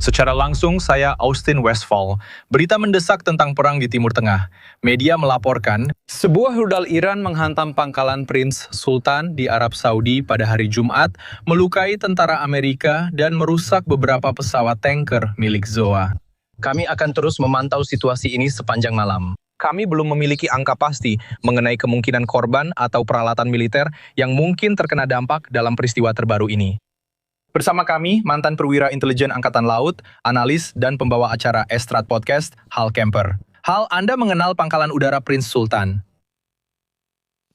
Secara langsung, saya Austin Westfall. Berita mendesak tentang perang di Timur Tengah. Media melaporkan, sebuah rudal Iran menghantam pangkalan Prince Sultan di Arab Saudi pada hari Jumat, melukai tentara Amerika dan merusak beberapa pesawat tanker milik ZOA. Kami akan terus memantau situasi ini sepanjang malam. Kami belum memiliki angka pasti mengenai kemungkinan korban atau peralatan militer yang mungkin terkena dampak dalam peristiwa terbaru ini. Bersama kami, mantan perwira intelijen Angkatan Laut, analis, dan pembawa acara Estrat Podcast, Hal Kemper. Hal, Anda mengenal pangkalan udara Prince Sultan?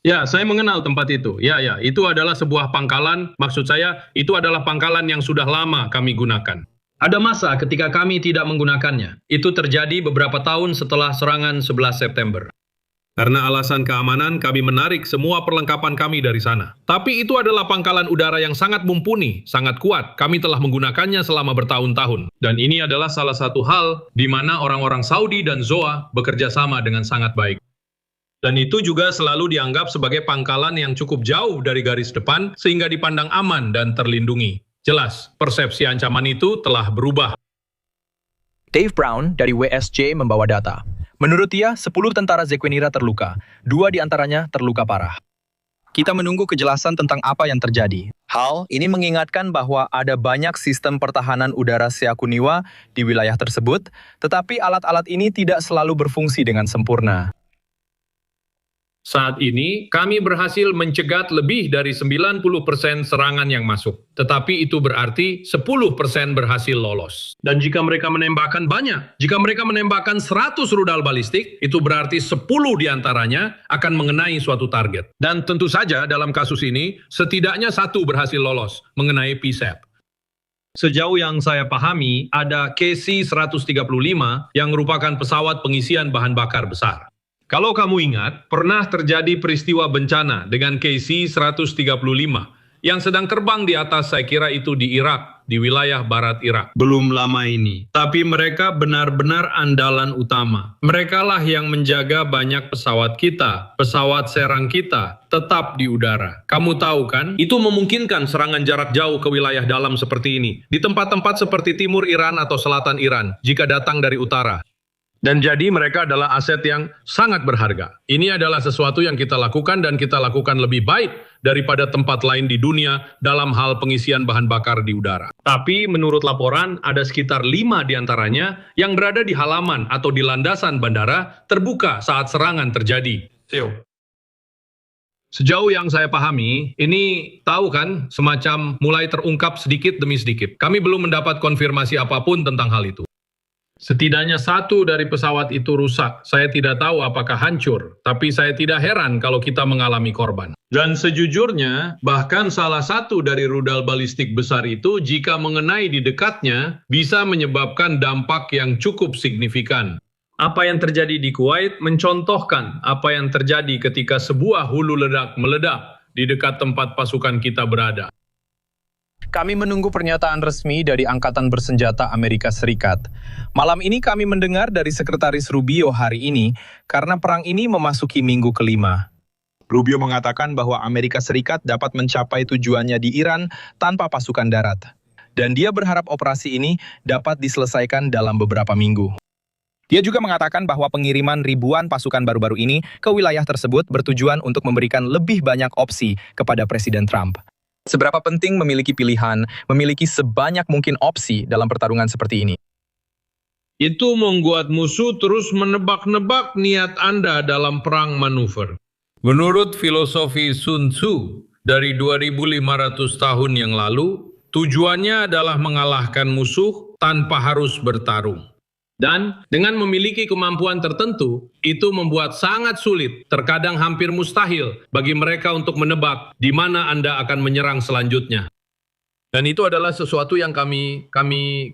Ya, saya mengenal tempat itu. Ya, itu adalah sebuah pangkalan, maksud saya, itu adalah pangkalan yang sudah lama kami gunakan. Ada masa ketika kami tidak menggunakannya. Itu terjadi beberapa tahun setelah serangan 11 September. Karena alasan keamanan, kami menarik semua perlengkapan kami dari sana. Tapi itu adalah pangkalan udara yang sangat mumpuni, sangat kuat. Kami telah menggunakannya selama bertahun-tahun. Dan ini adalah salah satu hal di mana orang-orang Saudi dan ZOA bekerja sama dengan sangat baik. Dan itu juga selalu dianggap sebagai pangkalan yang cukup jauh dari garis depan, sehingga dipandang aman dan terlindungi. Jelas, persepsi ancaman itu telah berubah. Dave Brown dari WSJ membawa data. Menurut dia, 10 tentara Zekwinira terluka. 2 di antaranya terluka parah. Kita menunggu kejelasan tentang apa yang terjadi. Hal ini mengingatkan bahwa ada banyak sistem pertahanan udara Seakuniwa di wilayah tersebut, tetapi alat-alat ini tidak selalu berfungsi dengan sempurna. Saat ini, kami berhasil mencegat lebih dari 90% serangan yang masuk. Tetapi itu berarti 10% berhasil lolos. Dan jika mereka menembakkan banyak, jika mereka menembakkan 100 rudal balistik, itu berarti 10 diantaranya akan mengenai suatu target. Dan tentu saja dalam kasus ini, setidaknya 1 berhasil lolos mengenai PSAP. Sejauh yang saya pahami, ada KC-135 yang merupakan pesawat pengisian bahan bakar besar. Kalau kamu ingat, pernah terjadi peristiwa bencana dengan KC-135 yang sedang terbang di atas, saya kira itu di Irak, di wilayah barat Irak. Belum lama ini. Tapi mereka benar-benar andalan utama. Mereka lah yang menjaga banyak pesawat kita, pesawat serang kita, tetap di udara. Kamu tahu kan, itu memungkinkan serangan jarak jauh ke wilayah dalam seperti ini. Di tempat-tempat seperti timur Iran atau selatan Iran, jika datang dari utara. Dan jadi mereka adalah aset yang sangat berharga. Ini adalah sesuatu yang kita lakukan dan kita lakukan lebih baik daripada tempat lain di dunia dalam hal pengisian bahan bakar di udara. Tapi menurut laporan ada sekitar 5 diantaranya yang berada di halaman atau di landasan bandara terbuka saat serangan terjadi. Sejauh yang saya pahami, ini tahu kan semacam mulai terungkap sedikit demi sedikit. Kami belum mendapat konfirmasi apapun tentang hal itu. Setidaknya 1 dari pesawat itu rusak. Saya tidak tahu apakah hancur, tapi saya tidak heran kalau kita mengalami korban. Dan sejujurnya, bahkan salah satu dari rudal balistik besar itu, jika mengenai di dekatnya, bisa menyebabkan dampak yang cukup signifikan. Apa yang terjadi di Kuwait mencontohkan apa yang terjadi ketika sebuah hulu ledak meledak di dekat tempat pasukan kita berada. Kami menunggu pernyataan resmi dari Angkatan Bersenjata Amerika Serikat. Malam ini kami mendengar dari Sekretaris Rubio hari ini, karena perang ini memasuki minggu kelima. Rubio mengatakan bahwa Amerika Serikat dapat mencapai tujuannya di Iran tanpa pasukan darat. Dan dia berharap operasi ini dapat diselesaikan dalam beberapa minggu. Dia juga mengatakan bahwa pengiriman ribuan pasukan baru-baru ini ke wilayah tersebut bertujuan untuk memberikan lebih banyak opsi kepada Presiden Trump. Seberapa penting memiliki pilihan, memiliki sebanyak mungkin opsi dalam pertarungan seperti ini? Itu membuat musuh terus menebak-nebak niat Anda dalam perang manuver. Menurut filosofi Sun Tzu, dari 2500 tahun yang lalu, tujuannya adalah mengalahkan musuh tanpa harus bertarung. Dan dengan memiliki kemampuan tertentu, itu membuat sangat sulit, terkadang hampir mustahil bagi mereka untuk menebak di mana Anda akan menyerang selanjutnya. Dan itu adalah sesuatu yang kami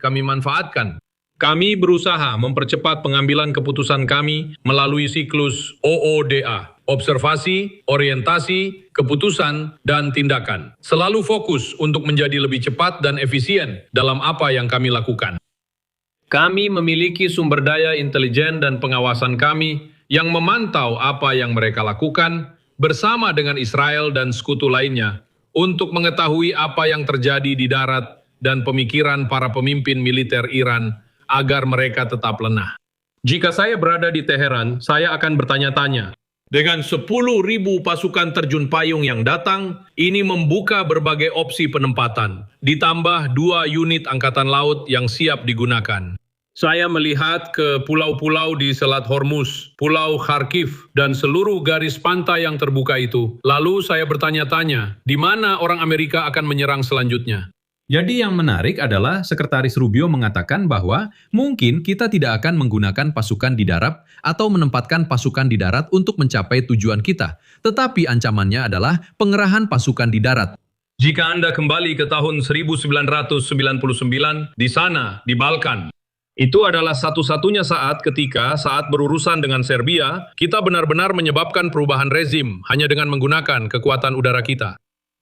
manfaatkan. Kami berusaha mempercepat pengambilan keputusan kami melalui siklus OODA, observasi, orientasi, keputusan, dan tindakan. Selalu fokus untuk menjadi lebih cepat dan efisien dalam apa yang kami lakukan. Kami memiliki sumber daya intelijen dan pengawasan kami yang memantau apa yang mereka lakukan bersama dengan Israel dan sekutu lainnya untuk mengetahui apa yang terjadi di darat dan pemikiran para pemimpin militer Iran agar mereka tetap lemah. Jika saya berada di Teheran, saya akan bertanya-tanya. Dengan 10.000 pasukan terjun payung yang datang, ini membuka berbagai opsi penempatan, ditambah 2 unit angkatan laut yang siap digunakan. Saya melihat ke pulau-pulau di Selat Hormuz, Pulau Kharkiv, dan seluruh garis pantai yang terbuka itu. Lalu saya bertanya-tanya, di mana orang Amerika akan menyerang selanjutnya? Jadi yang menarik adalah Sekretaris Rubio mengatakan bahwa mungkin kita tidak akan menggunakan pasukan di darat atau menempatkan pasukan di darat untuk mencapai tujuan kita. Tetapi ancamannya adalah pengerahan pasukan di darat. Jika Anda kembali ke tahun 1999, di sana, di Balkan, itu adalah satu-satunya saat saat berurusan dengan Serbia, kita benar-benar menyebabkan perubahan rezim hanya dengan menggunakan kekuatan udara kita.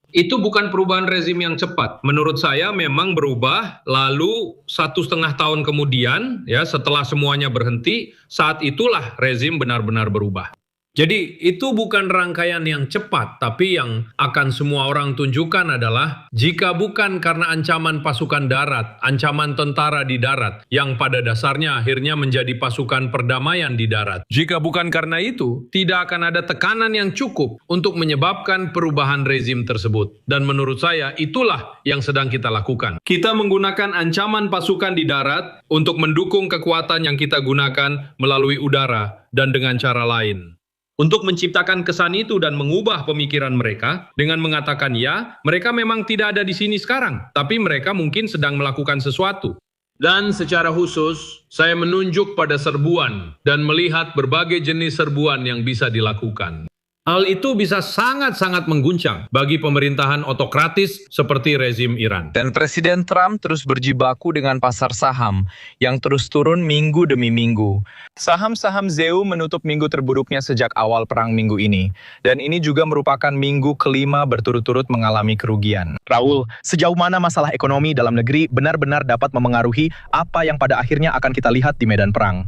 Itu bukan perubahan rezim yang cepat. Menurut saya memang berubah, lalu 1,5 tahun kemudian, ya setelah semuanya berhenti, saat itulah rezim benar-benar berubah. Jadi itu bukan rangkaian yang cepat, tapi yang akan semua orang tunjukkan adalah jika bukan karena ancaman pasukan darat, ancaman tentara di darat, yang pada dasarnya akhirnya menjadi pasukan perdamaian di darat. Jika bukan karena itu, tidak akan ada tekanan yang cukup untuk menyebabkan perubahan rezim tersebut. Dan menurut saya, itulah yang sedang kita lakukan. Kita menggunakan ancaman pasukan di darat untuk mendukung kekuatan yang kita gunakan melalui udara dan dengan cara lain. Untuk menciptakan kesan itu dan mengubah pemikiran mereka dengan mengatakan ya, mereka memang tidak ada di sini sekarang, tapi mereka mungkin sedang melakukan sesuatu. Dan secara khusus, saya menunjuk pada serbuan dan melihat berbagai jenis serbuan yang bisa dilakukan. Hal itu bisa sangat-sangat mengguncang bagi pemerintahan otokratis seperti rezim Iran. Dan Presiden Trump terus berjibaku dengan pasar saham yang terus turun minggu demi minggu. Saham-saham ZEU menutup minggu terburuknya sejak awal perang minggu ini. Dan ini juga merupakan minggu kelima berturut-turut mengalami kerugian. Raul, sejauh mana masalah ekonomi dalam negeri benar-benar dapat memengaruhi apa yang pada akhirnya akan kita lihat di medan perang?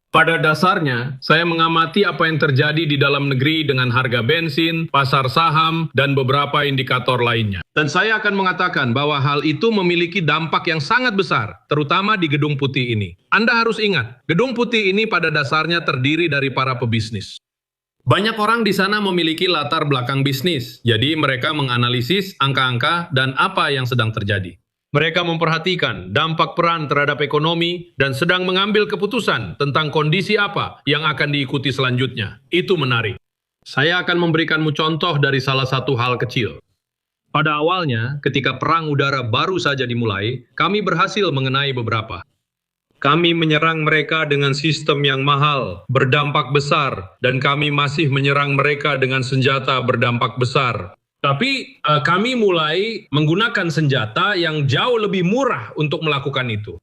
Pada dasarnya, saya mengamati apa yang terjadi di dalam negeri dengan harga bensin, pasar saham, dan beberapa indikator lainnya. Dan saya akan mengatakan bahwa hal itu memiliki dampak yang sangat besar, terutama di Gedung Putih ini. Anda harus ingat, Gedung Putih ini pada dasarnya terdiri dari para pebisnis. Banyak orang di sana memiliki latar belakang bisnis, jadi mereka menganalisis angka-angka dan apa yang sedang terjadi. Mereka memperhatikan dampak perang terhadap ekonomi dan sedang mengambil keputusan tentang kondisi apa yang akan diikuti selanjutnya. Itu menarik. Saya akan memberikanmu contoh dari salah satu hal kecil. Pada awalnya, ketika perang udara baru saja dimulai, kami berhasil mengenai beberapa. Kami menyerang mereka dengan sistem yang mahal, berdampak besar, dan kami masih menyerang mereka dengan senjata berdampak besar. Tapi kami mulai menggunakan senjata yang jauh lebih murah untuk melakukan itu.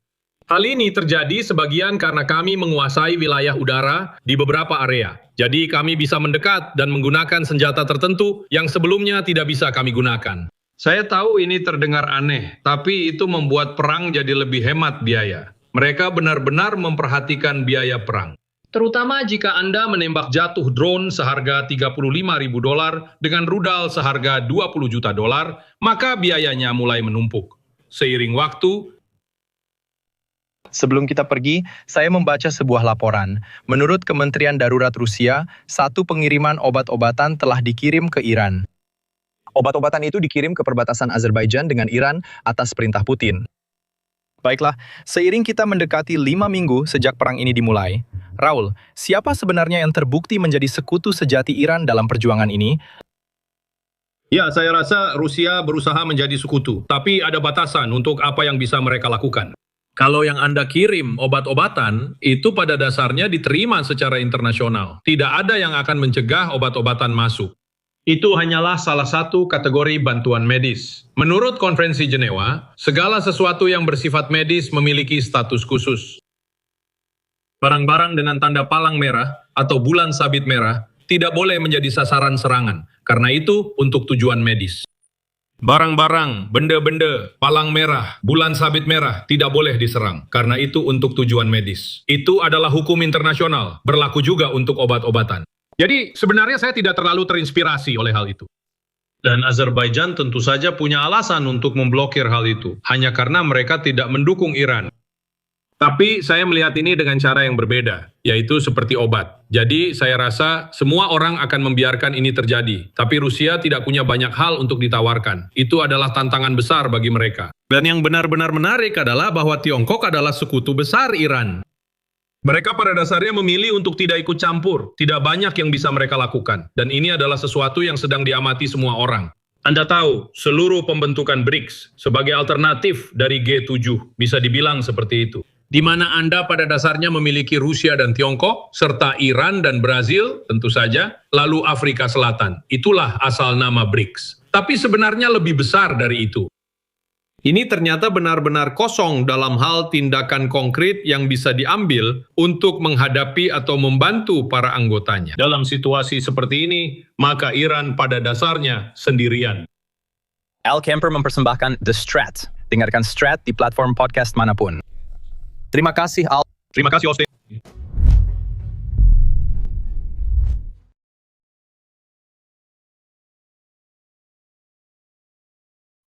Hal ini terjadi sebagian karena kami menguasai wilayah udara di beberapa area. Jadi kami bisa mendekat dan menggunakan senjata tertentu yang sebelumnya tidak bisa kami gunakan. Saya tahu ini terdengar aneh, tapi itu membuat perang jadi lebih hemat biaya. Mereka benar-benar memperhatikan biaya perang. Terutama jika Anda menembak jatuh drone seharga $35.000 dengan rudal seharga $20 juta, maka biayanya mulai menumpuk. Seiring waktu, sebelum kita pergi, saya membaca sebuah laporan. Menurut Kementerian Darurat Rusia, 1 pengiriman obat-obatan telah dikirim ke Iran. Obat-obatan itu dikirim ke perbatasan Azerbaijan dengan Iran atas perintah Putin. Baiklah, seiring kita mendekati 5 minggu sejak perang ini dimulai, Raul, siapa sebenarnya yang terbukti menjadi sekutu sejati Iran dalam perjuangan ini? ya saya rasa Rusia berusaha menjadi sekutu, tapi ada batasan untuk apa yang bisa mereka lakukan. Kalau yang Anda kirim obat-obatan, itu pada dasarnya diterima secara internasional. Tidak ada yang akan mencegah obat-obatan masuk. Itu hanyalah salah satu kategori bantuan medis. Menurut Konferensi Jenewa, segala sesuatu yang bersifat medis memiliki status khusus. Barang-barang dengan tanda palang merah atau bulan sabit merah tidak boleh menjadi sasaran serangan, karena itu untuk tujuan medis. Barang-barang, benda-benda, palang merah, bulan sabit merah tidak boleh diserang, karena itu untuk tujuan medis. Itu adalah hukum internasional, berlaku juga untuk obat-obatan. Jadi sebenarnya saya tidak terlalu terinspirasi oleh hal itu. Dan Azerbaijan tentu saja punya alasan untuk memblokir hal itu, hanya karena mereka tidak mendukung Iran. Tapi saya melihat ini dengan cara yang berbeda, yaitu seperti obat. Jadi saya rasa semua orang akan membiarkan ini terjadi, tapi Rusia tidak punya banyak hal untuk ditawarkan. Itu adalah tantangan besar bagi mereka. Dan yang benar-benar menarik adalah bahwa Tiongkok adalah sekutu besar Iran. Mereka pada dasarnya memilih untuk tidak ikut campur, tidak banyak yang bisa mereka lakukan. Dan ini adalah sesuatu yang sedang diamati semua orang. Anda tahu, seluruh pembentukan BRICS sebagai alternatif dari G7 bisa dibilang seperti itu. Di mana Anda pada dasarnya memiliki Rusia dan Tiongkok, serta Iran dan Brazil, tentu saja, lalu Afrika Selatan. Itulah asal nama BRICS. Tapi sebenarnya lebih besar dari itu. Ini ternyata benar-benar kosong dalam hal tindakan konkret yang bisa diambil untuk menghadapi atau membantu para anggotanya. Dalam situasi seperti ini, maka Iran pada dasarnya sendirian. Al Kemper mempersembahkan The Strat. Dengarkan Strat di platform podcast manapun. Terima kasih, Al. Terima kasih, Austin.